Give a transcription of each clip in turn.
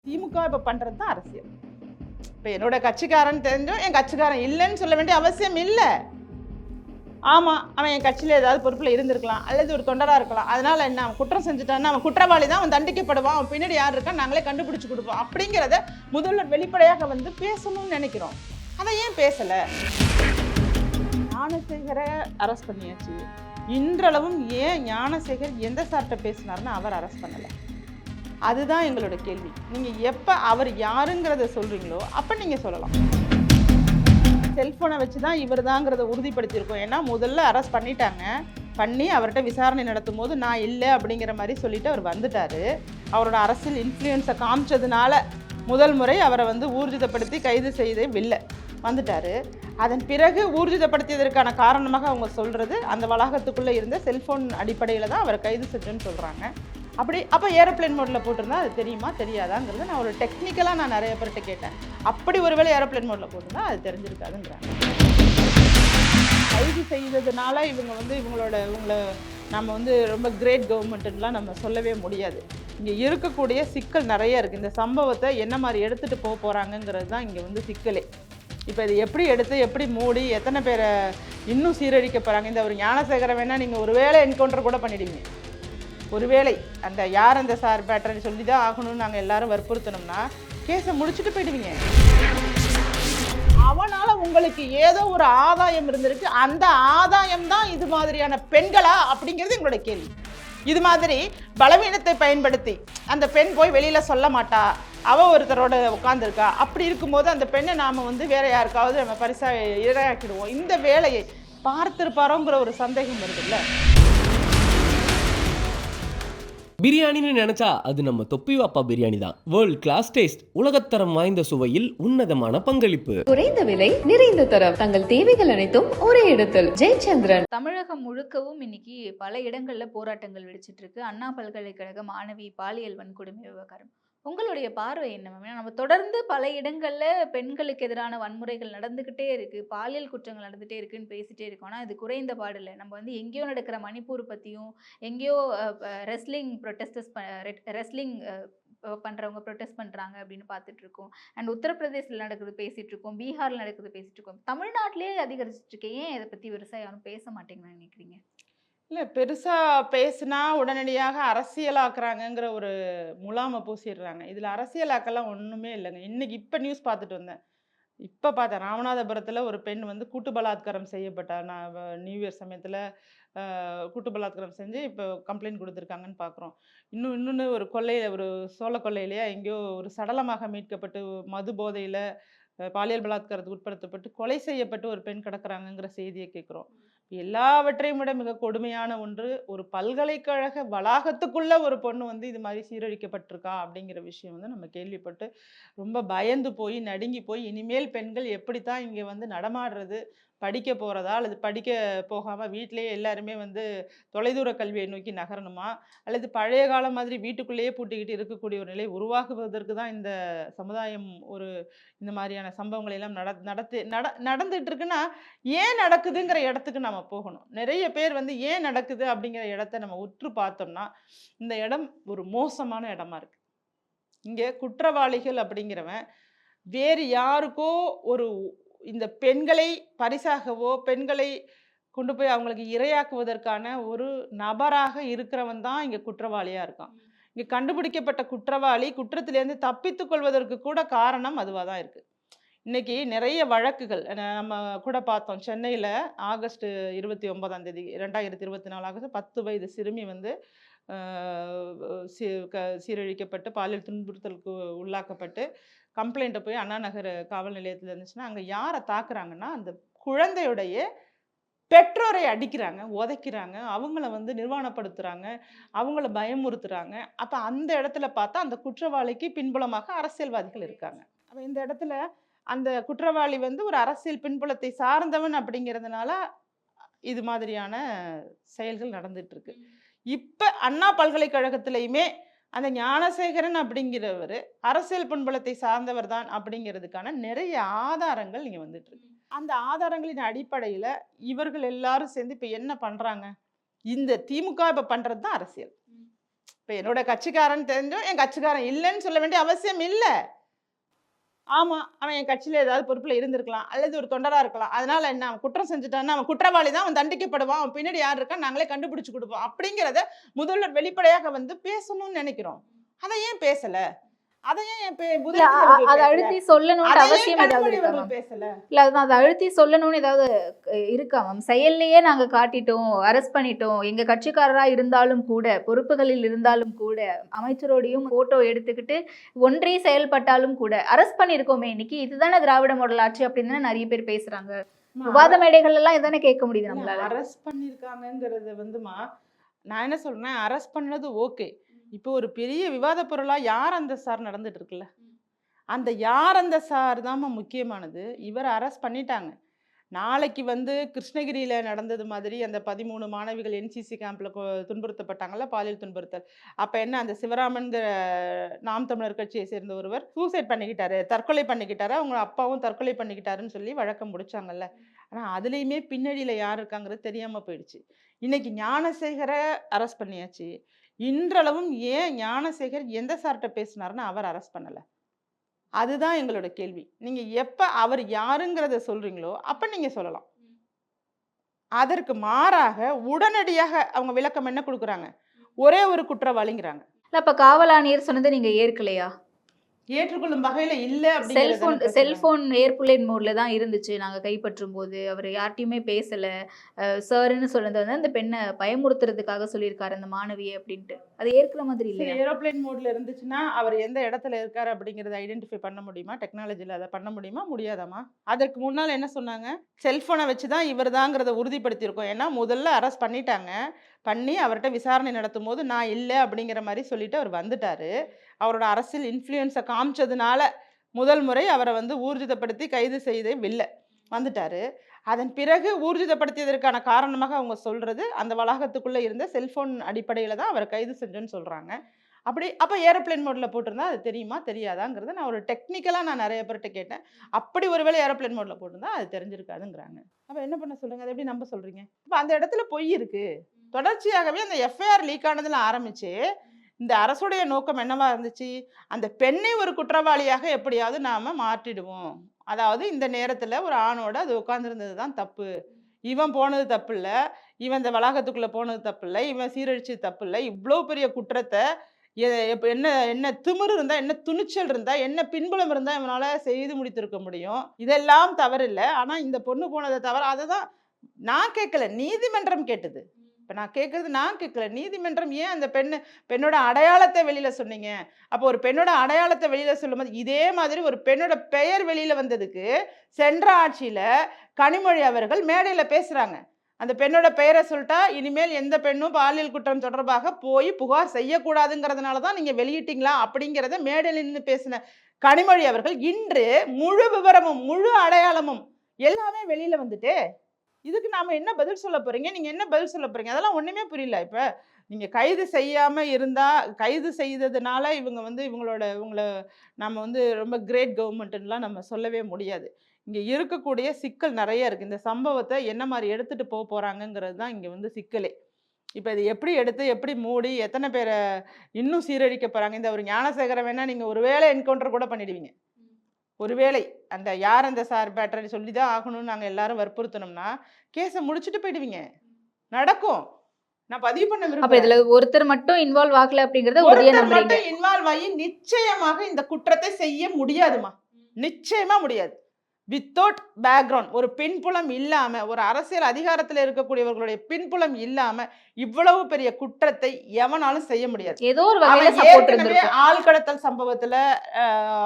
திமுக இப்ப பண்றது தான் அரசியல். இப்ப என்னோட கட்சிக்காரன் தெரிஞ்சும் என் கட்சிக்காரன் இல்லைன்னு சொல்ல வேண்டிய அவசியம் இல்ல. ஆமா, அவன் என் கட்சியில ஏதாவது பொறுப்புல இருந்திருக்கலாம், அல்லது ஒரு தொண்டரா இருக்கலாம். அதனால என்ன, அவன் குற்றம் செஞ்சுட்டான்னா அவன் குற்றவாளி தான், அவன் தண்டிக்கப்படுவான், அவன் பின்னாடி யார் இருக்கா நாங்களே கண்டுபிடிச்சு கொடுப்போம் அப்படிங்கிறத முதல்வர் வெளிப்படையாக வந்து பேசணும்னு நினைக்கிறோம். அதை ஏன் பேசல? ஞானசேகரை அரெஸ்ட் பண்ணியாச்சு. இன்றளவும் ஏன் ஞானசேகர் எந்த சார்ட்ட பேசினார்னு அவர் அரெஸ்ட் பண்ணல? அதுதான் எங்களோட கேள்வி. நீங்க எப்ப அவர் யாருங்கிறத சொல்றீங்களோ அப்ப நீங்க சொல்லலாம். செல்போனை வச்சு தான் இவர் தாங்கிறத உறுதிப்படுத்தியிருக்கோம். ஏன்னா முதல்ல அரெஸ்ட் பண்ணிட்டாங்க. பண்ணி அவர்கிட்ட விசாரணை நடத்தும் போது நான் இல்லை அப்படிங்கிற மாதிரி சொல்லிட்டு அவர் வந்துட்டாரு. அவரோட அரசியல் இன்ஃப்ளூயன்ஸை காமிச்சதுனால முதல் முறை அவரை வந்து ஊர்ஜிதப்படுத்தி கைது செய்தே இல்லை வந்துட்டாரு. அதன் பிறகு ஊர்ஜிதப்படுத்தியதற்கான காரணமாக அவங்க சொல்றது அந்த வளாகத்துக்குள்ளே இருந்த செல்போன் அடிப்படையில் தான் அவரை கைது செஞ்சோன்னு சொல்கிறாங்க. அப்போ ஏரோப்ளேன் மோடில் போட்டிருந்தா அது தெரியுமா தெரியாதாங்கிறது நான் ஒரு டெக்னிக்கலாக நான் நிறைய பேர்கிட்ட கேட்டேன். அப்படி ஒருவேளை ஏரோப்ளேன் மோடில் போட்டிருந்தா அது தெரிஞ்சிருக்காதுங்கிறாங்க. கைது செய்ததுனால இவங்களை நம்ம வந்து ரொம்ப கிரேட் கவர்மெண்ட்டுலாம் நம்ம சொல்லவே முடியாது. இங்கே இருக்கக்கூடிய சிக்கல் நிறைய இருக்குது. இந்த சம்பவத்தை என்ன மாதிரி எடுத்துகிட்டு போக போகிறாங்கங்கிறது தான் இங்கே வந்து சிக்கலே. இப்போ இது எப்படி எடுத்து எப்படி மூடி எத்தனை பேரை இன்னும் சீரழிக்க போகிறாங்க. இந்த ஒரு ஞானசேகரை வேணால் நீங்கள் ஒருவேளை என்கவுண்டர் கூட பண்ணிடுவீங்க. ஒருவேளை அந்த யார் அந்த சார் பேட்டர்னு சொல்லி தான் ஆகணும்னு நாங்கள் எல்லாரும் வற்புறுத்தணும்னா கேஸை முடிச்சுட்டு போயிடுவீங்க. அவனால் உங்களுக்கு ஏதோ ஒரு ஆதாயம் இருந்திருக்கு. அந்த ஆதாயம் தான் இது மாதிரியான பெண்களா அப்படிங்கிறது எங்களோட கேள்வி. இது மாதிரி பலவீனத்தை பயன்படுத்தி அந்த பெண் போய் வெளியில சொல்ல மாட்டா, அவ ஒருத்தரோட உட்காந்துருக்கா, அப்படி இருக்கும்போது அந்த பெண்ணை நாம வந்து வேற யாருக்காவது நம்ம பரிசா இரையாக்கிடுவோம். இந்த வேலையை பார்த்திருப்பாரோங்கிற ஒரு சந்தேகம் வருதுல்ல. பிரியாணின்னு நினைச்சா அது நம்ம தொப்பி வாப்பா பிரியாணி தான். வேர்ல்ட் கிளாஸ் டேஸ்ட், உலகத்தரம் வாய்ந்த சுவையில் உன்னதமான பங்களிப்பு, குறைந்த விலை நிறைந்த தரம், தங்கள் தேவைகள் அனைத்தும் ஒரே இடத்தில். ஜெயச்சந்திரன். தமிழகம் முழுக்கவும் இன்னைக்கு பல இடங்கள்ல போராட்டங்கள் வெடிச்சிட்டு இருக்கு. அண்ணா பல்கலைக்கழக மாணவி பாலியல் வன்கொடுமை விவகாரம். உங்களுடைய பார்வை என்ன மேம்? ஏன்னா நம்ம தொடர்ந்து பல இடங்கள்ல பெண்களுக்கு எதிரான வன்முறைகள் நடந்துகிட்டே இருக்கு, பாலியல் குற்றங்கள் நடந்துட்டே இருக்குன்னு பேசிட்டே இருக்கோம். ஆனா இது குறைந்த பாடில்லை. நம்ம வந்து எங்கேயோ நடக்கிற மணிப்பூர் பத்தியும், எங்கேயோ ரெஸ்லிங் ப்ரொட்டஸ்டர்ஸ் ரெஸ்லிங் பண்றவங்க ப்ரொட்டஸ்ட் பண்றாங்க அப்படின்னு பார்த்துட்டு இருக்கோம். அண்ட் உத்தரப்பிரதேசத்தில் நடக்குது பேசிட்டு இருக்கோம், பீகார்ல நடக்குது பேசிட்டு இருக்கோம். தமிழ்நாட்டிலேயே அதிகரிச்சிட்டு இருக்கேன். ஏன் இதை பத்தி விவசாயம் யாரும் பேச மாட்டேங்கன்னு நினைக்கிறீங்க? இல்லை, பெருசாக பேசுனா உடனடியாக அரசியலாக்குறாங்கங்கிற ஒரு முலாமை பூசிடுறாங்க. இதில் அரசியலாக்கெல்லாம் ஒன்றுமே இல்லைங்க. இப்போ நியூஸ் பார்த்துட்டு வந்தேன். இப்போ பார்த்தேன், ராமநாதபுரத்தில் ஒரு பெண் வந்து கூட்டு பலாத்காரம் செய்யப்பட்டார். நான் நியூ இயர் சமயத்தில் கூட்டு பலாத்காரம் செஞ்சு இப்போ கம்ப்ளைண்ட் கொடுத்துருக்காங்கன்னு பார்க்குறோம். இன்னொன்று ஒரு ஒரு சோள கொள்ளையிலேயே எங்கேயோ ஒரு சடலமாக மீட்கப்பட்டு மது போதையில் பாலியல் பலாத்காரத்துக்கு உட்படுத்தப்பட்டு கொலை செய்யப்பட்டு ஒரு பெண் கிடக்குறாங்கங்கிற செய்தியை கேட்குறோம். எல்லாவற்றையும் விட மிக கொடுமையான ஒன்று, ஒரு பல்கலைக்கழக வளாகத்துக்குள்ள ஒரு பொண்ணு வந்து இது மாதிரி சீரழிக்கப்பட்டிருக்கா அப்படிங்கிற விஷயம் வந்து நம்ம கேள்விப்பட்டு ரொம்ப பயந்து போய் நடுங்கி போய் இனிமேல் பெண்கள் எப்படித்தான் இங்கே வந்து நடமாடுறது, படிக்க போகிறதா அல்லது படிக்க போகாமல் வீட்டிலேயே எல்லாருமே வந்து தொலைதூர கல்வியை நோக்கி நகரணுமா, அல்லது பழைய காலம் மாதிரி வீட்டுக்குள்ளேயே பூட்டிக்கிட்டு இருக்கக்கூடிய ஒரு நிலை உருவாகுவதற்கு தான் இந்த சமுதாயம் ஒரு இந்த மாதிரியான சம்பவங்களை எல்லாம் நடந்துட்டு இருக்குன்னா ஏன் நடக்குதுங்கிற இடத்துக்கு நம்ம போகணும். நிறைய பேர் வந்து ஏன் நடக்குது அப்படிங்கிற இடத்த நம்ம உற்று பார்த்தோம்னா இந்த இடம் ஒரு மோசமான இடமா இருக்கு. இங்கே குற்றவாளிகள் அப்படிங்கிறவன் வேறு யாருக்கோ ஒரு இந்த பெண்களை பரிசாகவோ பெண்களை கொண்டு போய் அவங்களுக்கு இரையாக்குவதற்கான ஒரு நபராக இருக்கிறவன் தான் இங்கே குற்றவாளியாக இருக்கான். இங்கே கண்டுபிடிக்கப்பட்ட குற்றவாளி குற்றத்திலேருந்து தப்பித்துக் கொள்வதற்கு கூட காரணம் அதுவாக தான் இருக்குது. இன்னைக்கு நிறைய வழக்குகள் நம்ம கூட பார்த்தோம். சென்னையில் ஆகஸ்ட் 29ஆம் தேதி 2024 ஆகஸ்ட் 10 வயது சிறுமி வந்து சீரழிக்கப்பட்டு பாலியல் துன்புறுத்தலுக்கு உள்ளாக்கப்பட்டு கம்ப்ளைண்ட்டை போய் அண்ணா நகர் காவல் நிலையத்தில் இருந்துச்சுன்னா அங்கே யாரை தாக்குறாங்கன்னா அந்த குழந்தையுடைய பெற்றோரை அடிக்கிறாங்க, உதைக்கிறாங்க, அவங்கள வந்து நிர்வாணப்படுத்துகிறாங்க, அவங்கள பயமுறுத்துறாங்க. அப்போ அந்த இடத்துல பார்த்தா அந்த குற்றவாளிக்கு பின்புலமாக அரசியல்வாதிகள் இருக்காங்க. அப்போ இந்த இடத்துல அந்த குற்றவாளி வந்து ஒரு அரசியல் பின்புலத்தை சார்ந்தவன் அப்படிங்கிறதுனால இது மாதிரியான செயல்கள் நடந்துட்டு இருக்கு. இப்ப அண்ணா பல்கலைக்கழகத்திலையுமே அந்த ஞானசேகரன் அப்படிங்கிறவர் அரசியல் பின்புலத்தை சார்ந்தவர் தான் அப்படிங்கிறதுக்கான நிறைய ஆதாரங்கள் இங்க வந்துட்டு இருக்கு. அந்த ஆதாரங்களின் அடிப்படையில இவர்கள் எல்லாரும் சேர்ந்து இப்ப என்ன பண்றாங்க, இந்த திமுக இப்ப பண்றது தான் அரசியல். இப்ப என்னோட கட்சிக்காரன் தெரிஞ்சும் என் கட்சிக்காரன் இல்லைன்னு சொல்ல வேண்டிய அவசியம் இல்ல. ஆமா, அவன் என் கட்சியில ஏதாவது பொறுப்புல இருந்திருக்கலாம். அல்லது ஒரு தொண்டரா இருக்கலாம். அதனால என்ன? அவன் குற்றம் செஞ்சுட்டான்னா, அவன் குற்றவாளி தான். அவன் தண்டிக்கப்படுவான். அவன் பின்னாடி யார் இருக்கான்னு நாங்களே கண்டுபிடிச்சு குடுப்போம். அப்படிங்கிறத முதல்வர் வெளிப்படையாக வந்து பேசணும்னு நெனைக்கிறோம். அத ஏன் பேசல? அத ஏன் இல்ல உதயநிதி அத அவர்கள் அத பேசல? அழுத்தி சொல்லணும்ன்ற அத ஏன் அவசியம் ஏதாவது கனிமொழி இருக்கா அவர்கள் மேம்? பேசல? இல்ல அதுதான் அத அழுத்தி சொல்லணும்னு ஏதாவது இருக்கா மேம்? செயல்லயே நாங்க காட்டிட்டோம், அரெஸ்ட் பண்ணிட்டோம். எங்க கட்சிக்காரரா இருந்தாலும் கூட, பொறுப்புகளில் இருந்தாலும் கூட, அமைச்சரோடையும் போட்டோ எடுத்துக்கிட்டு ஒன்றி செயல்பட்டாலும் கூட, அரெஸ்ட் பண்ணியிருக்கோமே இன்னைக்கு. இதுதானே திராவிட மாடல் ஆட்சி அப்படின்னு தானே நெறைய பேர் பேசுறாங்க. விவாத மேடைகள் எல்லாம் இதானே கேட்க முடியுது இல்ல நம்மளால. அரெஸ்ட் பண்ணியிருக்காங்கங்கிறது வந்துமா, நான் என்ன சொல்றேன், அரெஸ்ட் பண்ணது ஓகே. இப்போ ஒரு பெரிய விவாத பொருளா யார் அந்த சார் நடந்துட்டு இருக்குல்ல. அந்த யார் அந்த சார் தாம்மா முக்கியமானது. இவர அரெஸ்ட் பண்ணிட்டாங்க. நாளைக்கு வந்து கிருஷ்ணகிரியில நடந்தது மாதிரி அந்த 13 மாணவிகள் என்சிசி கேம்ப்ல துன்புறுத்தப்பட்டாங்கல்ல, பாலியல் துன்புறுத்தல். அப்ப என்ன அந்த சிவராமன்ங்கிற நாம் தமிழர் கட்சியை சேர்ந்த ஒருவர் சூசைட் பண்ணிக்கிட்டாரு, தற்கொலை பண்ணிக்கிட்டாரு. அவங்க அப்பாவும் தற்கொலை பண்ணிக்கிட்டாருன்னு சொல்லி வழக்கம் முடிச்சாங்கல்ல. ஆனா அதுலயுமே பின்னணியில யார் இருக்காங்கிறது தெரியாம போயிடுச்சு. இன்னைக்கு ஞானசேகர அரெஸ்ட் பண்ணியாச்சு. இன்றளவும் ஏன் ஞானசேகர் எந்த சார்ட்ட பேசினாருன்னு அவர் அரெஸ்ட் பண்ணல? அதுதான் எங்களோட கேள்வி. நீங்க எப்ப அவர் யாருங்கிறத சொல்றீங்களோ, அப்ப நீங்க சொல்லலாம். அதற்கு மாறாக உடனடியாக அவங்க விளக்கம் என்ன குடுக்குறாங்க? ஒரே ஒரு குற்றவாளிங்கிறாங்க. இல்ல அப்ப காவல் ஆணையர் சொன்னத நீங்க ஏற்கலையா? ஏற்றுக்கொள்ளும் வகையில இல்ல அப்படிங்கிறது தானே பிரச்சனை. செல்போன் ஏர்பிளேன் மோட்ல தான் இருந்துச்சு. நாங்க கைப்பற்றும்போது. அவரு யார்ட்டயுமே பேசல. சார்ன்னு சொன்னது வந்து அந்த பெண்ண பயமுறுத்துறதுக்காக சொல்லியிருக்காரு அந்த மாணவிய அப்படின்ட்டு. அது ஏற்கிற மாதிரி சரி, இல்லையா? ஏரோப்ளேன் மோட்ல இருந்துச்சுன்னா, அவர் எந்த இடத்துல இருக்காரு அப்படிங்கிறத ஐடென்டிஃபை பண்ண முடியுமா? டெக்னாலஜில அத பண்ண முடியுமா? முடியாதாம்மா? அதற்கு முன்னால என்ன சொன்னாங்க? செல்ஃபோன வச்சு தான் இவர் தாங்கிறத உறுதிப்படுத்தியிருக்கோம். ஏன்னா, முதல்ல அரெஸ்ட் பண்ணிட்டாங்க. பண்ணி அவர்ட்ட விசாரணை நடத்தும்போது, நான் இல்ல அப்படிங்கிற மாரி சொல்லிட்டு அவர் வந்துட்டாரு. அவரோட அரசியல் இன்ஃப்ளூயன்ஸ காமிச்சதுனால, முதல் முறை அவர வந்து ஊர்ஜிதப்படுத்தி கைது செய்து வந்துட்டாரு. அதன் பிறகு ஊர்ஜிதப்படுத்தியதற்கான காரணமாக அவங்க சொல்றது, அந்த வளாகத்துக்குள்ள இருந்த செல்ஃபோன் அடிப்படையில தான் அவர கைது செஞ்சோன்னு சொல்றாங்க. அப்ப ஏரோப்ளேன் மோட்ல போட்டிருந்தா அது தெரியுமா? தெரியாதாங்கிறத நான் ஒரு டெக்னிக்கலா நான் நெறைய பேர்ட்ட கேட்டேன். அப்படி ஒருவேளை ஏரோப்ளேன் மோட்ல போட்டிருந்தா அது தெரிஞ்சிருக்காதுங்கிறாங்க. அப்ப என்ன பண்ண சொல்றீங்க? அத எப்படி நம்ப சொல்றீங்க? அப்ப அந்த இடத்துல பொய் இருக்கு. தொடர்ச்சியாகவே அந்த எஃப்ஐஆர் லீக் ஆனதுல ஆரம்பிச்சு, இந்த அரசுடைய நோக்கம் என்னவா இருந்துச்சு? அந்த பெண்ணை ஒரு குற்றவாளியாக எப்படியாவது நாம மாற்றிடுவோம். அதாவது இந்த நேரத்துல ஒரு ஆணோட அது உட்கார்ந்திருந்தது தான் தப்பு. இவன் போனது தப்பில்ல. இவன் இந்த வளாகத்துக்குள்ள போனது தப்பில்ல. இவன் சீரழிச்சது தப்பில்ல. இவ்ளோ பெரிய குற்றத்த என்ன என்ன திமிரு இருந்தா, என்ன துணிச்சல் இருந்தா, என்ன பின்புலம் இருந்தா இவனால செய்து முடித்திருக்க முடியும். இதெல்லாம் தவறில்ல. ஆனா இந்த பொண்ணு போனது தவறு. அததான் நான் கேட்கல. நீதிமன்றம் கேட்டது. இப்ப நான் கேட்கறது நான் கேட்கல. நீதிமன்றம் ஏன் அந்த பெண்ணோட அடையாளத்த வெளியில சொன்னீங்க? அப்போ ஒரு பெண்ணோட அடையாளத்த வெளியில சொல்லும்போது, இதே மாதிரி ஒரு பெண்ணோட பெயர் வெளியில வந்ததுக்கு, சென்ற ஆட்சியில கனிமொழி அவர்கள் மேடையில பேசுறாங்க. அந்த பெண்ணோட பெயர சொல்ட்டா, இனிமேல் எந்த பெண்ணும் பாலியல் குற்றம் தொடர்பாக போய் புகார் செய்யக்கூடாதுங்கிறதுனால தான் நீங்க வெளியிட்டீங்களா? அப்படிங்கிறத மேடையில நின்னு பேசின கனிமொழி அவர்கள், இன்று முழு விவரமும், முழு அடையாளமும் எல்லாமே வெளியில வந்துட்டே. இதுக்கு நாம என்ன பதில் சொல்ல போறீங்க? நீங்க என்ன பதில் சொல்ல போறீங்க? அதெல்லாம் ஒண்ணுமே புரியல. இப்ப நீங்க கைது செய்யாம இருந்தா, கைது செய்ததுனால இவங்க வந்து இவங்கள நம்ம வந்து ரொம்ப கிரேட் கவர்மெண்ட்ன்னுலாம் நம்ம சொல்லவே முடியாது. இங்க இருக்கக்கூடிய சிக்கல் நெறைய இருக்கு. இந்த சம்பவத்த என்ன மாரி எடுத்துட்டு போறாங்கங்கிறது தான் இங்க வந்து சிக்கலே. இப்ப இத எப்படி எடுத்து, எப்படி மூடி, எத்தன பேர இன்னும் சீரழிக்க போறாங்க? இந்த ஒரு ஞானசேகர வேணா நீங்க ஒரு வேளை என்கவுண்டர் கூட பண்ணிடுவீங்க. ஒருவேளை அந்த யார் அந்த சார் பேட்டர்ன்னு சொல்லி தான் ஆகணும்னு நாங்க எல்லாரும் வற்புறுத்துனோம்னா, கேஸ முடிச்சுட்டு போயிடுவீங்க. நடக்கும். நான் பதிவு பண்ண அப்ப விரும்புறேன். இதுல ஒருத்தர் மட்டும் இன்வால்வ் ஆகல அப்படிங்கறத உறுதியா ஒருத்தர் நம்புறீங்க. மட்டும் இன்வால்வ் ஆகி நிச்சயமாக இந்த குற்றத்தை செய்ய முடியாதுமா. நிச்சயமா முடியாது. வித்தவுட் பேக்ரவுண்ட் ஒரு பின்புலம் இல்லாம, ஒரு அரசியல் அதிகாரத்துல இருக்கக்கூடியவர்களுடைய பின்புலம் இல்லாம, இவ்வளவு பெரிய குற்றத்தை எவனாலும் செய்ய முடியாது. ஏதோ ஒரு வகையில அவன் சப்போர்ட் ஏற்கனவே இருந்திருக்கும். ஆள் கடத்தல் சம்பவத்துல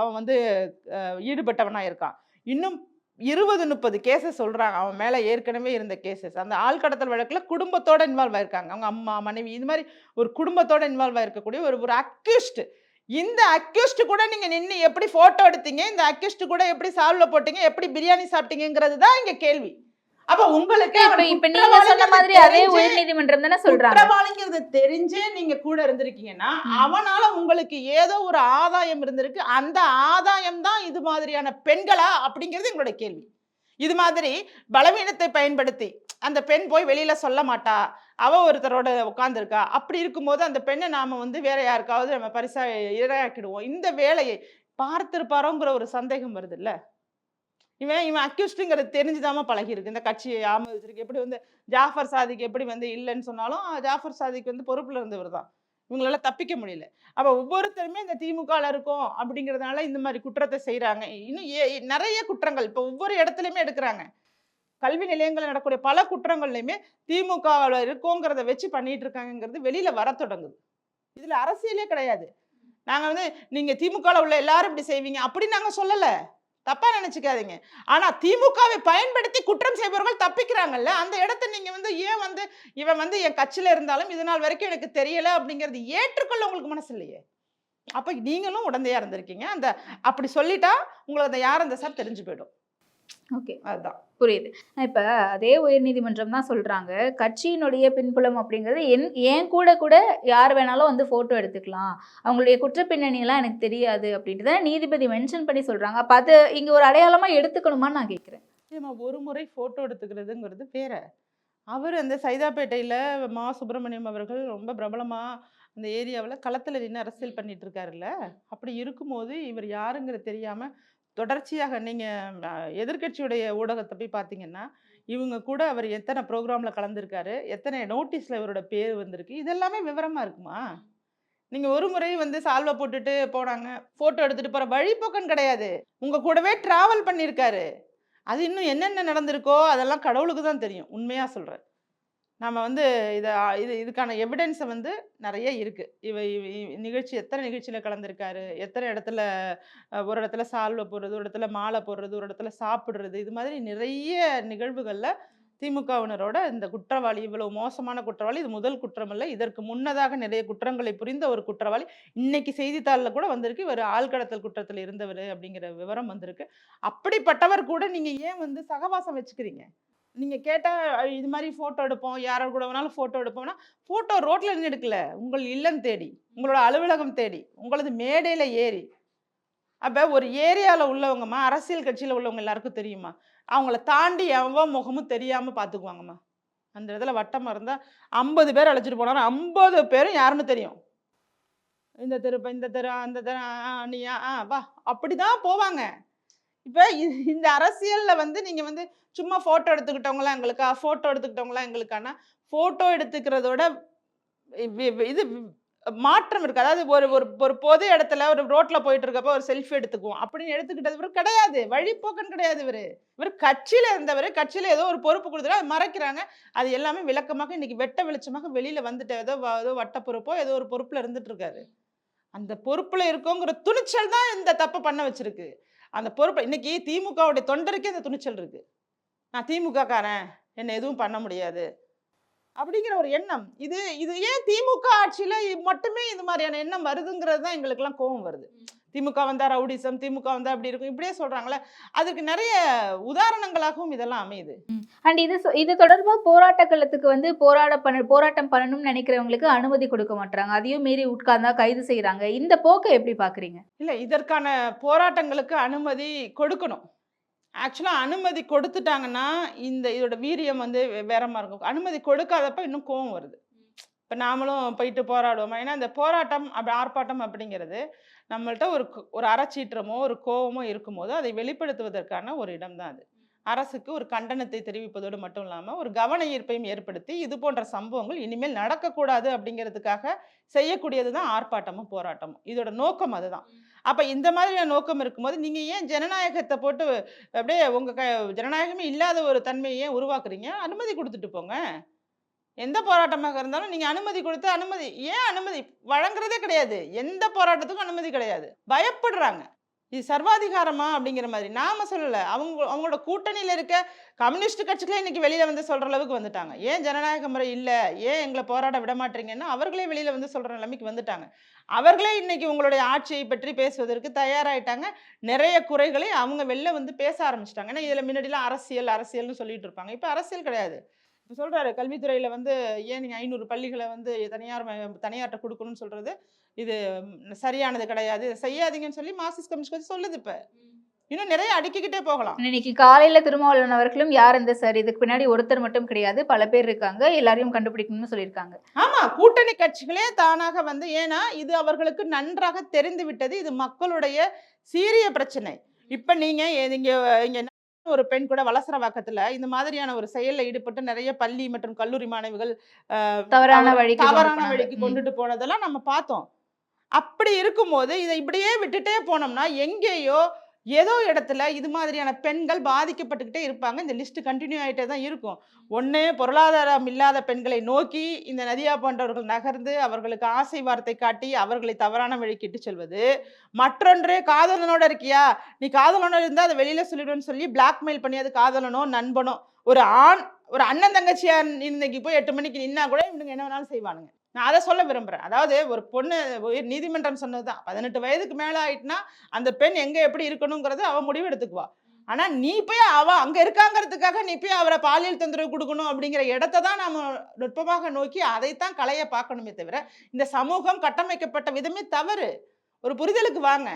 அவன் வந்து ஈடுபட்டவனா இருக்கான். இன்னும் 20, 30 கேஸஸ் சொல்றாங்க. அவன் மேல ஏற்கனவே இருந்த கேஸஸ். அந்த ஆள் கடத்தல் வழக்குல குடும்பத்தோட இன்வால்வ் ஆயிருக்காங்க. அவங்க அம்மா, மனைவி இது மாரி ஒரு குடும்பத்தோட இன்வால்வ் ஆயிருக்கக்கூடிய ஒரு அக்யூஸ்ட். இந்த அக்யூஸ்ட் கூட நீங்க நின்னு எப்படி போட்டோ எடுத்தீங்க? இந்த அக்யூஸ்ட் கூட எப்படி சால்வ்ல போட்டீங்க? எப்படி பிரியாணி சாப்பிட்டீங்கங்கிறது தான் இங்க கேள்வி. அப்ப உங்களுக்கு இப்ப நீங்க சொன்ன மாதிரி அதே உயர்நீதிமன்றம் தானே சொல்றாங்க. குற்றவாளிங்கிறது தெரிஞ்சே நீங்க கூட இருந்திருக்கீங்கன்னா, அவனால உங்களுக்கு ஏதோ ஒரு ஆதாயம் இருந்திருக்கு. அந்த ஆதாயம் தான் இது மாதிரியான பெண்களா? அப்படிங்கிறது எங்களுடைய கேள்வி. இது மாதிரி பலவீனத்தை பயன்படுத்தி, அந்த பெண் போய் வெளியில சொல்ல மாட்டா. அவ ஒருத்தரோட உட்கார்ந்திருக்கா. அப்படி இருக்கும்போது அந்த பெண்ணை நாம வந்து வேற யாருக்காவது நம்ம பரிசா இரையாக்கிடுவோம். இந்த வேலையை பார்த்திருப்பாரோங்கிற ஒரு சந்தேகம் வருதுல்ல. இவன் அக்யூஸ்டுங்கிறது தெரிஞ்சுதாம்மா பழகியிருக்கு. இந்த கட்சியை ஆமோதிச்சிருக்கு. எப்படி வந்து ஜாஃபர் சாதிக் எப்படி வந்து இல்லன்னு சொன்னாலும், ஜாஃபர் சாதிக் வந்து பொறுப்புல இருந்தவர் தான். இவங்களால தப்பிக்க முடியல. அப்ப ஒவ்வொருத்தருமே இந்த திமுகல இருக்கோம் அப்படிங்கிறதுனால இந்த மாரி குற்றத்த செய்றாங்க. இன்னும் நெறைய குற்றங்கள் இப்ப ஒவ்வொரு இடத்துலயுமே எடுக்குறாங்க. கல்வி நிலையங்கள்ல நடக்கக்கூடிய பல குற்றங்கள்லயுமே திமுகவுல இருக்கோங்கிறத வச்சு பண்ணிட்டு இருக்காங்கங்கிறது வெளியில வரத் தொடங்குது. இதுல அரசியலே கிடையாது. நாங்க வந்து நீங்க திமுகல உள்ள எல்லாரும் இப்படி செய்வீங்க அப்படின்னு நாங்க சொல்லல. தப்பா நினைச்சுக்காதீங்க. ஆனா திமுகவை பயன்படுத்தி குற்றம் செய்பவர்கள் தப்பிக்கிறாங்கல்ல. அந்த இடத்த நீங்க வந்து ஏன் வந்து இவன் வந்து என் கட்சியில இருந்தாலும் இது நாள் வரைக்கும் எனக்கு தெரியல அப்படிங்கிறது ஏற்றுக்கொள்ள உங்களுக்கு மனசு இல்லையே. அப்ப நீங்களும் உடந்தையா இருந்திருக்கீங்க. அப்படி சொல்லிட்டா உங்களுக்கு அந்த யார் அந்த சார் தெரிஞ்சு போயிடும். ஓகே. அதுதான். புரியுது. இப்ப அதே உயர்நீதிமன்றம் தான் சொல்றாங்க, கட்சியினுடைய பின்புலம் அப்படிங்கிறது என் கூட கூட யார் வேணாலும் வந்து ஃபோட்டோ எடுத்துக்கலாம். அவங்களுடைய குற்ற பின்னணிலாம் எனக்கு தெரியாது அப்படின்ட்டு தான் நீதிபதி மென்ஷன் பண்ணி சொல்றாங்க. அப்ப அது இங்க ஒரு அடையாளமா எடுத்துக்கணுமான்னு நான் கேட்கிறேன். நிச்சயமா ஒரு முறை போட்டோ எடுத்துக்கிறதுங்கிறது வேற. அவரு அந்த சைதாப்பேட்டையில சுப்பிரமணியம் அவர்கள் ரொம்ப பிரபலமா அந்த ஏரியாவுல களத்துல நின்னு அரசியல் பண்ணிட்டு இருக்காருல்ல. அப்படி இருக்கும்போது இவர் யாருங்கிறது தெரியாம தொடர்ச்சியாக நீங்க எதிர்க்கட்சியுடைய ஊடகத்த போய் பார்த்தீங்கன்னா, இவங்க கூட அவர் எத்தன ப்ரோகிராம்ல கலந்திருக்காரு, எத்தனை நோட்டீஸ்ல இவரோட பேர் வந்திருக்கு. இதெல்லாமே விவரமா இருக்குமா? நீங்க ஒரு முறை வந்து சால்வ போட்டுட்டு போனாங்க. ஃபோட்டோ எடுத்துட்டு போற வழிப்போக்கன் கிடையாது. உங்க கூடவே டிராவல் பண்ணியிருக்காரு. அது இன்னும் என்னென்ன நடந்திருக்கோ, அதெல்லாம் கடவுளுக்கு தான் தெரியும். உண்மையா சொல்றேன். நம்ம வந்து இத இதுக்கான எவிடன்ஸ வந்து நெறைய இருக்கு. இவ இவ இ நிகழ்ச்சி எத்தன நிகழ்ச்சியில கலந்திருக்காரு, எத்தன இடத்துல ஒரு இடத்துல சால்வ போடுறது, ஒரு இடத்துல மாலை போடுறது, ஒரு இடத்துல சாப்பிடுறது, இது மாதிரி நிறைய நிகழ்வுகள்ல திமுகவினரோட இந்த குற்றவாளி இவ்வளவு மோசமான குற்றவாளி, இது முதல் குற்றம் இல்ல. இதற்கு முன்னதாக நிறைய குற்றங்களை புரிந்த ஒரு குற்றவாளி. இன்னைக்கு செய்தித்தாள்ல கூட வந்திருக்கு. இவரு ஆள்கடத்தல் குற்றத்துல இருந்தவரு அப்படிங்கிற விவரம் வந்திருக்கு. அப்படிப்பட்டவர் கூட நீங்க ஏன் வந்து சகவாசம் வச்சுக்கிறீங்க? நீங்க கேட்டா இது மாரி ஃபோட்டோ எடுப்போம். யாரோட கூட வேணாலும் ஃபோட்டோ எடுப்போம்னா, ஃபோட்டோ ரோட்ல நின்னு எடுக்கல. உங்கள் இல்லம் தேடி, உங்களோட அலுவலகம் தேடி, உங்களது மேடையில ஏறி. அப்ப ஒரு ஏரியால உள்ளவங்கம்மா, அரசியல் கட்சியில உள்ளவங்க எல்லாருக்கும் தெரியுமா? அவங்கள தாண்டி எவன் முகமும் தெரியாம பார்த்துக்குவாங்கம்மா. அந்த இடத்துல வட்டமா இருந்தா 50 பேர் அழைச்சிட்டு போனாலும் 50 பேரும் யாருன்னு தெரியும். இந்த தெரு, இந்த தெரு, அந்த தெரு, நீயா? வா. அப்படிதான் போவாங்க. இப்ப இந்த அரசியல்ல வந்து நீங்க வந்து சும்மா ஃபோட்டோ எடுத்துக்கிட்டவங்கலாம் எங்களுக்கா? ஃபோட்டோ எடுத்துக்கிட்டவங்கலாம் எங்களுக்கான்னா, ஃபோட்டோ எடுத்துக்கிறதோட இது மாற்றம் இருக்கு. அதாவது ஒரு ஒரு ஒரு பொது இடத்துல ஒரு ரோட்ல போயிட்டு இருக்கப்ப ஒரு செல்ஃபி எடுத்துக்குவோம். அப்படின்னு எடுத்துக்கிட்டது இவரு கிடையாது. வழிப்போக்கன் கிடையாது இவரு. இவரு கட்சியில இருந்தவரு. கட்சியில ஏதோ ஒரு பொறுப்பு குடுத்துட்டா அத மறைக்கிறாங்க. அது எல்லாமே விளக்கமாக இன்னைக்கு வெட்ட வெளிச்சமாக வெளியில வந்துட்டு ஏதோ வட்ட பொறுப்போ ஏதோ ஒரு பொறுப்புல இருந்துட்டு இருக்காரு. அந்த பொறுப்புல இருக்கோங்கிற துணிச்சல் தான் இந்த தப்ப பண்ண வச்சிருக்கு. அந்த பொறுப்பு இன்னைக்கு திமுகவுடைய தொண்டருக்கே அந்த துணிச்சல் இருக்கு. நான் திமுக காரன். என்ன எதுவும் பண்ண முடியாது. அப்படிங்கிற ஒரு எண்ணம். இது இது ஏன் திமுக ஆட்சியில மட்டுமே இது மாதிரியான எண்ணம் வருதுங்கிறது தான் எங்களுக்கெல்லாம் கோவம் வருது. திமுக வந்தா ரவுடிசம், திமுக வந்தா அப்படி இருக்கும். இப்படியே சொல்றாங்கல்ல. அதுக்கு நெறைய உதாரணங்களாகவும் இதெல்லாம் அமையுது. அண்ட் இது தொடர்பா போராட்ட களத்துக்கு வந்து போராட்டம் பண்ணணும்னு நினைக்கிறவங்களுக்கு அனுமதி கொடுக்க மாட்றாங்க. அதையும் மீறி உட்கார்ந்தா கைது செய்றாங்க. இந்த போக்க எப்படி பார்க்குறீங்க? இல்ல இதற்கான போராட்டங்களுக்கு அனுமதி கொடுக்கணும். ஆக்சுவலா அனுமதி கொடுத்துட்டாங்கன்னா, இதோட வீரியம் வந்து வேற மாரி இருக்கும். அனுமதி கொடுக்காதப்ப இன்னும் கோவம் வருது. இப்ப நாமளும் போயிட்டு போராடுவோமா? ஏன்னா, இந்த போராட்டம், ஆர்ப்பாட்டம் அப்படிங்கிறது நம்மள்ட்ட ஒரு அறச்சீற்றமோ, ஒரு கோவமோ இருக்கும்போது, அதை வெளிப்படுத்துவதற்கான ஒரு இடம் தான் அது. அரசுக்கு ஒரு கண்டனத்தை தெரிவிப்பதோடு மட்டும் இல்லாம, ஒரு கவன ஈர்ப்பையும் ஏற்படுத்தி, இது போன்ற சம்பவங்கள் இனிமேல் நடக்கக்கூடாது அப்படிங்கிறதுக்காக செய்யக்கூடியது தான் ஆர்ப்பாட்டமும், போராட்டமும். இதோட நோக்கம் அதுதான். அப்ப இந்த மாதிரியான நோக்கம் இருக்கும்போது, நீங்க ஏன் ஜனநாயகத்த போட்டு அப்படியே உங்க ஜனநாயகமே இல்லாத ஒரு தன்மைய ஏன் உருவாக்குறீங்க? அனுமதி குடுத்துட்டு போங்க. எந்த போராட்டமாக இருந்தாலும் நீங்க அனுமதி கொடுத்து ஏன் அனுமதி வழங்குறதே கிடையாது. எந்த போராட்டத்துக்கும் அனுமதி கிடையாது. பயப்படுறாங்க. இது சர்வாதிகாரமா அப்படிங்கிற மாதிரி. நாம சொல்லல. அவங்களோட கூட்டணியில இருக்க கம்யூனிஸ்ட் கட்சிகளே இன்னைக்கு வெளியில வந்து சொல்ற அளவுக்கு வந்துட்டாங்க. ஏன் ஜனநாயக முறை இல்ல? ஏன் எங்கள போராட விட மாட்டீங்கன்னா, அவர்களே வெளியில வந்து சொல்ற நிலைமைக்கு வந்துட்டாங்க. அவர்களே இன்னைக்கு உங்களுடைய ஆட்சியை பற்றி பேசுவதற்கு தயாராயிட்டாங்க. நிறைய குறைகளை அவங்க வெளில வந்து பேச ஆரம்பிச்சுட்டாங்க. ஏன்னா இதுல முன்னாடிலாம் அரசியல்னு சொல்லிட்டு இருப்பாங்க. இப்ப அரசியல் கிடையாது. இப்ப சொல்றாரு கல்வித்துறையில வந்து ஏன் நீங்க 500 பள்ளிகள வந்து தனியார்ட்ட குடுக்கணும்னு சொல்றது, இது சரியானது கிடையாது. இத செய்யாதீங்கன்னு சொல்லி மார்க்சிஸ்ட் கம்யூனிஸ்ட் கட்சி சொல்லுது இப்ப. இன்னும் நிறைய அடுக்கிக்கிட்டே போகலாம். இன்னைக்கு காலையில திருமாவளவன் அவர்களும் யார் இந்த சார், இதுக்கு பின்னாடி ஒருத்தர் மட்டும் கிடையாது, பல பேர் இருக்காங்க, எல்லாரையும் கண்டுபிடிக்கணும்னு சொல்லியிருக்காங்க. ஆமா, கூட்டணி கட்சிகளே தானாக வந்து, ஏன்னா இது அவர்களுக்கு நன்றாக தெரிந்து விட்டது, இது மக்களுடைய சீரிய பிரச்சனை. இப்ப நீங்க இங்க இங்க ஒரு பெண் கூட வலசரவாக்கத்துல இந்த மாதிரியான ஒரு செயல்ல ஈடுபட்டு நிறைய பள்ளி மற்றும் கல்லூரி மாணவிகள் தவறான வழிக்கு தவறான கொண்டுட்டு போனதெல்லாம் நம்ம பார்த்தோம். அப்படி இருக்கும்போது இதை இப்படியே விட்டுட்டே போனோம்னா எங்கேயோ ஏதோ இடத்துல இது மாதிரியான பெண்கள் பாதிக்கப்பட்டுக்கிட்டே இருப்பாங்க. இந்த லிஸ்ட் கண்டினியூ ஆகிட்டே தான் இருக்கும். ஒன்று, பொருளாதாரம் இல்லாத பெண்களை நோக்கி இந்த நதியா போன்றவர்கள் நகர்ந்து அவர்களுக்கு ஆசை வார்த்தை காட்டி அவர்களை தவறான வழிக்கு இட்டு செல்வது. மற்றொன்று, காதலனோட இருக்கியா, நீ காதலனோட இருந்தால் அதை வெளியில சொல்லிடுன்னு சொல்லி பிளாக்மெயில் பண்ணி, அது காதலனோ நண்பனோ ஒரு ஆண் ஒரு அண்ணன் தங்கச்சியா இன்னைக்கு போய் 8 மணிக்கு நின்னா கூட இவனுங்க என்ன வேணாலும் செய்வானுங்க. நான் அதை சொல்ல விரும்புகிறேன். அதாவது ஒரு பொண்ணு நீதிமன்றம் சொன்னது தான், 18 வயதுக்கு மேலே ஆயிட்டுனா அந்த பெண் எங்கே எப்படி இருக்கணுங்கிறது அவள் முடிவு எடுத்துக்குவா. ஆனால் நீ போய் அவள் அங்கே இருக்காங்கிறதுக்காக நீ போய் அவரை பாலியல் தொந்தரவு கொடுக்கணும் அப்படிங்கிற இடத்த தான் நம்ம நுட்பமாக நோக்கி அதைத்தான் களைய பார்க்கணுமே தவிர, இந்த சமூகம் கட்டமைக்கப்பட்ட விதமே தவறு. ஒரு புரிதலுக்கு வாங்க.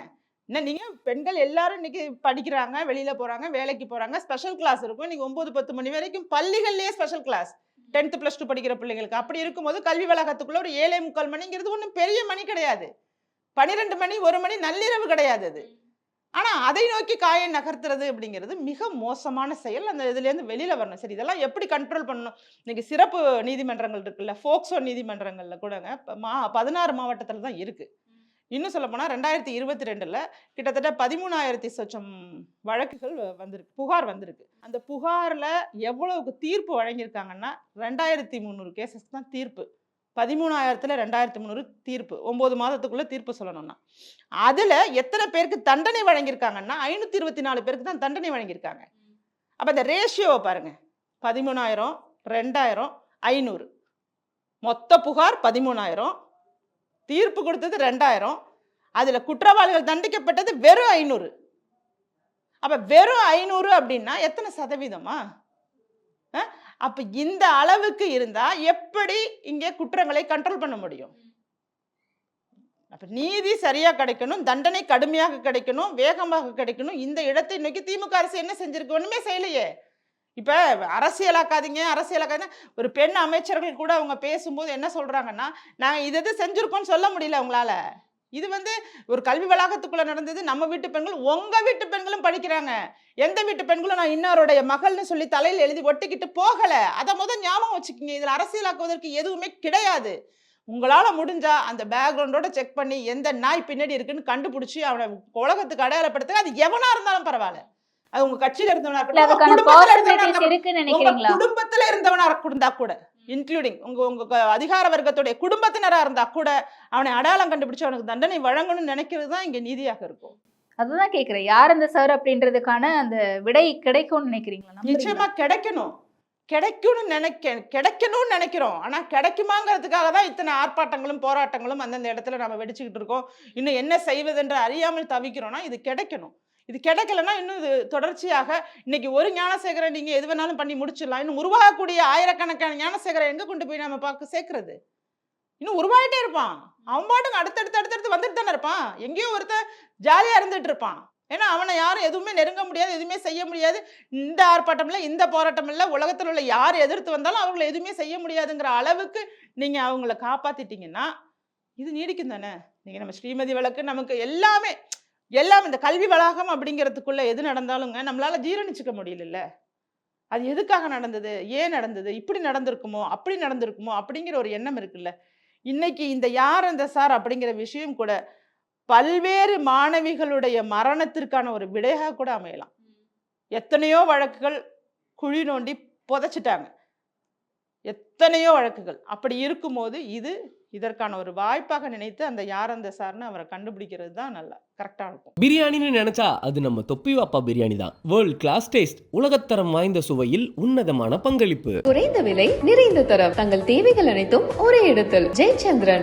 என்ன, நீங்கள் பெண்கள் எல்லாரும் இன்னைக்கு படிக்கிறாங்க, வெளியில் போகிறாங்க, வேலைக்கு போகிறாங்க, ஸ்பெஷல் கிளாஸ் இருக்கும். இன்னைக்கு 9-10 மணி வரைக்கும் பள்ளிகள்லேயே ஸ்பெஷல் கிளாஸ், 10th + 2 படிக்கிற பிள்ளைங்களுக்கு. அப்படி இருக்கும்போது கல்வி வளாகத்துக்குள்ள ஒரு 7:45 மணிங்கிறது ஒன்றும் பெரிய மணி கிடையாது. 12 மணி 1 மணி நள்ளிரவு கிடையாது அது. ஆனால் அதை நோக்கி காயை நகர்த்துறது அப்படிங்கிறது மிக மோசமான செயல். அந்த இதுலேருந்து வெளியில் வரணும். சரி, இதெல்லாம் எப்படி கண்ட்ரோல் பண்ணணும்? இன்னைக்கு சிறப்பு நீதிமன்றங்கள் இருக்குல்ல, ஃபோக்சோ நீதிமன்றங்களில் கூடங்க 16 மாவட்டத்தில் தான் இருக்குது. இன்னும் சொல்ல போனால் 2022 கிட்டத்தட்ட 13,000 சொச்சம் வழக்குகள் வந்திருக்கு, புகார் வந்திருக்கு. அந்த புகாரில் எவ்வளவுக்கு தீர்ப்பு வழங்கியிருக்காங்கன்னா 2,300 கேசஸ் தான் தீர்ப்பு. 13,000ல் 2,300 தீர்ப்பு. 9 மாதத்துக்குள்ள தீர்ப்பு சொல்லணும்னா அதில் எத்தனை பேருக்கு தண்டனை வழங்கியிருக்காங்கன்னா 524 பேருக்கு தான் தண்டனை வழங்கியிருக்காங்க. அப்போ இந்த ரேஷியோவை பாருங்க, 13,000, 2,000, 500. மொத்த புகார் 13,000, தீர்ப்பு கொடுத்தது 2,000, அதில் குற்றவாளிகள் தண்டிக்கப்பட்டது வெறும் 500. அப்போ வெறும் 500 அப்படின்னா எத்தனை சதவீதமா? அப்போ இந்த அளவுக்கு இருந்தால் எப்படி இங்கே குற்றங்களை கண்ட்ரோல் பண்ண முடியும்? அப்போ நீதி சரியாக கிடைக்கணும், தண்டனை கடுமையாக கிடைக்கணும், வேகமாக கிடைக்கணும். இந்த இடத்தை நோக்கி திமுக அரசு என்ன செஞ்சிருக்கு? ஒன்றுமே செய்யலையே. இப்போ அரசியலாக்காதீங்க. ஒரு பெண் அமைச்சர்கள் கூட அவங்க பேசும்போது என்ன சொல்கிறாங்கன்னா, நாங்கள் இது செஞ்சுருக்கோன்னு சொல்ல முடியல அவங்களால. இது ஒரு கல்வி வளாகத்துக்குள்ளே நடந்தது. நம்ம வீட்டு பெண்கள், உங்கள் வீட்டு பெண்களும் படிக்கிறாங்க. எந்த வீட்டு பெண்களும் நான் இன்னாருடைய மகள்னு சொல்லி தலையில் எழுதி ஒட்டிக்கிட்டு போகலை. அதை முதல் ஞாபகம் வச்சுக்கிங்க. இதில் அரசியலாக்குவதற்கு எதுவுமே கிடையாது. உங்களால் முடிஞ்சா அந்த பேக்ரவுண்டோட செக் பண்ணி எந்த நாய் பின்னாடி இருக்குன்னு கண்டுபிடிச்சி அவனை உலகத்துக்கு அடையாளப்படுத்துங்க. அது எவனா இருந்தாலும் பரவாயில்ல. அது உங்க கட்சியில இருந்தவனா குடும்பத்துல இருந்தவனா இருந்தா கூட, இன்க்ளூடிங் உங்க அதிகார வர்க்கத்துடைய குடும்பத்தினரா இருந்தா கூட அவனை அடையாளம் கண்டுபிடிச்சு அவனுக்கு தண்டனை வழங்கணும்னு நினைக்கிறது தான் இங்க நீதியாக இருக்கும். அதுதான் கேக்குறேன், யார் அந்த சார் அப்படின்றதுக்கான அந்த விடை கிடைக்கும்னு நினைக்கிறீங்களா? நிச்சயமா கிடைக்கணும்னு நினைக்கிறோம். ஆனா கிடைக்குமாங்கிறதுக்காக தான் இத்தனை ஆர்ப்பாட்டங்களும் போராட்டங்களும் அந்தந்த இடத்துல நம்ம வெடிச்சுக்கிட்டு இருக்கோம். இன்னும் என்ன செய்வதென்று அறியாமல் தவிக்கிறோம்னா இது கிடைக்கணும். இது கிடைக்கலன்னா இன்னும் இது தொடர்ச்சியாக இன்னைக்கு ஒரு ஞானசேகரன் நீங்க எது வேணாலும் பண்ணி முடிச்சிடலாம். இன்னும் உருவாகக்கூடிய ஆயிரக்கணக்கான ஞானசேகரன் எங்க கொண்டு போய் நம்ம பார்க்க சேர்க்கறது? இன்னும் உருவாயிட்டே இருப்பான். அவன் பாட்டுக்கு அடுத்தடுத்து வந்துட்டு தானே இருப்பான். எங்கேயோ ஒருத்தன் ஜாலியா இருந்துட்டு இருப்பான். ஏன்னா அவனை யாரும் எதுவுமே நெருங்க முடியாது, எதுவுமே செய்ய முடியாது. இந்த ஆர்ப்பாட்டம் இல்லை, இந்த போராட்டம் இல்லை, உலகத்தில் உள்ள யார் எதிர்த்து வந்தாலும் அவங்களை எதுவுமே செய்ய முடியாதுங்கிற அளவுக்கு நீங்க அவங்கள காப்பாத்திட்டீங்கன்னா இது நீடிக்கும் தானே. நீங்க நம்ம ஸ்ரீமதி வழக்கு, நமக்கு எல்லாமே இந்த கல்வி வளாகம் அப்படிங்கிறதுக்குள்ள எது நடந்தாலுங்க நம்மளால ஜீரணிச்சுக்க முடியல. அது எதுக்காக நடந்தது, ஏன் நடந்தது, இப்படி நடந்திருக்குமோ அப்படி நடந்திருக்குமோ அப்படிங்கிற ஒரு எண்ணம் இருக்குல்ல. இன்னைக்கு இந்த யார் அந்த சார் அப்படிங்கிற விஷயம் கூட பல்வேறு மாணவிகளுடைய மரணத்திற்கான ஒரு விடையாக கூட அமையலாம். எத்தனையோ வழக்குகள் குழி நோண்டி புதைச்சிட்டாங்க, எத்தனையோ வழக்குகள். அப்படி இருக்கும்போது இதற்கான ஒரு வாய்ப்பாக நினைத்து அந்த யார் அந்த சார்னு அவரை கண்டுபிடிக்கிறது தான் நல்லா கரெக்டாக இருக்கும். பிரியாணின்னு நினைச்சா அது நம்ம தொப்பி வாப்பா பிரியாணி தான். வேர்ல்ட் கிளாஸ் டேஸ்ட், உலகத்தரம் வாய்ந்த சுவையில் உன்னதமான பங்களிப்பு, குறைந்த விலை, நிறைந்த தரம், தங்கள் தேவைகள் அனைத்தும் ஒரே இடத்தில். ஜெயச்சந்திரன்.